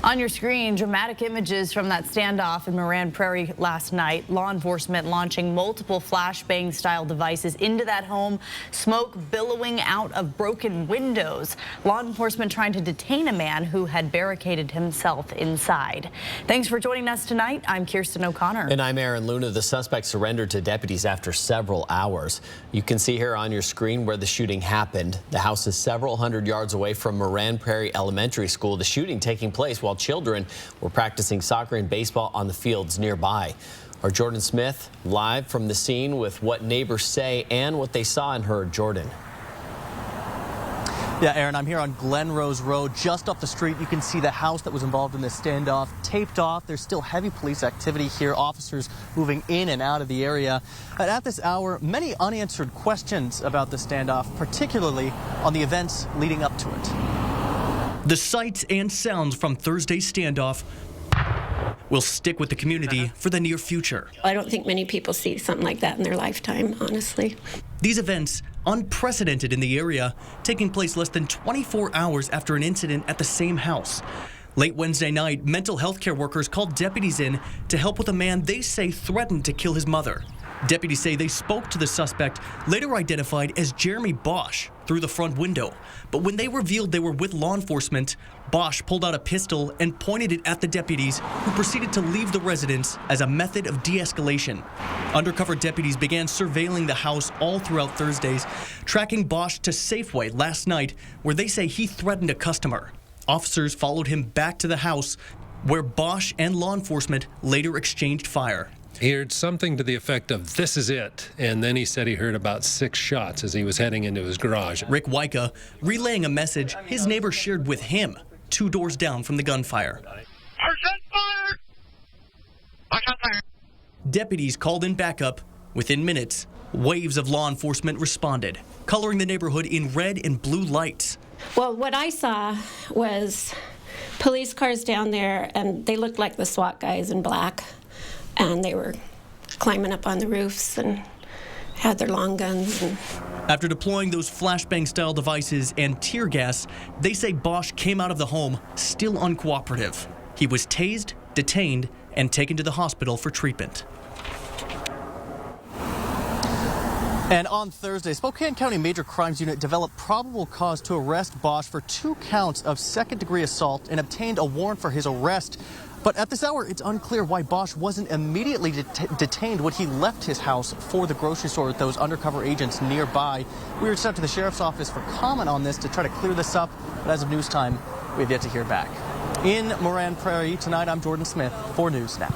On your screen, dramatic images from that standoff in Moran Prairie last night. Law enforcement launching multiple flashbang-style devices into that home, smoke billowing out of broken windows. Law enforcement trying to detain a man who had barricaded himself inside. Thanks for joining us tonight. I'm Kirsten O'Connor. And I'm Aaron Luna. The suspect surrendered to deputies after several hours. You can see here on your screen where the shooting happened. The house is several hundred yards away from Moran Prairie Elementary School. The shooting taking place while children were practicing soccer and baseball on the fields nearby. Our Jordan Smith live from the scene with what neighbors say and what they saw and heard. Jordan. Yeah, Aaron, I'm here on Glen Rose Road, just up the street. You can see the house that was involved in this standoff taped off. There's still heavy police activity here, officers moving in and out of the area. And at this hour, many unanswered questions about the standoff, particularly on the events leading up to it. The sights and sounds from Thursday's standoff will stick with the community for the near future. I don't think many people see something like that in their lifetime, honestly. These events, unprecedented in the area, taking place less than 24 hours after an incident at the same house. Late Wednesday night, mental health care workers called deputies in to help with a man they say threatened to kill his mother. Deputies say they spoke to the suspect, later identified as Jeremy Bausch, through the front window. But when they revealed they were with law enforcement, Bausch pulled out a pistol and pointed it at the deputies, who proceeded to leave the residence as a method of de-escalation. Undercover deputies began surveilling the house all throughout Thursdays, tracking Bausch to Safeway last night, where they say he threatened a customer. Officers followed him back to the house, where Bausch and law enforcement later exchanged fire. He heard something to the effect of, "This is it." And then he said he heard about 6 shots as he was heading into his garage. Rick Wyka relaying a message his neighbor shared with him 2 doors down from the gunfire. Deputies called in backup. Within minutes, waves of law enforcement responded, coloring the neighborhood in red and blue lights. Well, what I saw was police cars down there, and they looked like the SWAT guys in black. And they were climbing up on the roofs and had their long guns. After deploying those flashbang-style devices and tear gas, they say Bausch came out of the home still uncooperative. He was tased, detained, and taken to the hospital for treatment. And on Thursday, Spokane County Major Crimes Unit developed probable cause to arrest Bausch for 2 counts of second-degree assault and obtained a warrant for his arrest. But at this hour, it's unclear why Bausch wasn't immediately detained when he left his house for the grocery store with those undercover agents nearby. We reached out to the sheriff's office for comment on this to try to clear this up, but as of news time, we have yet to hear back. In Moran Prairie tonight, I'm Jordan Smith for News Now.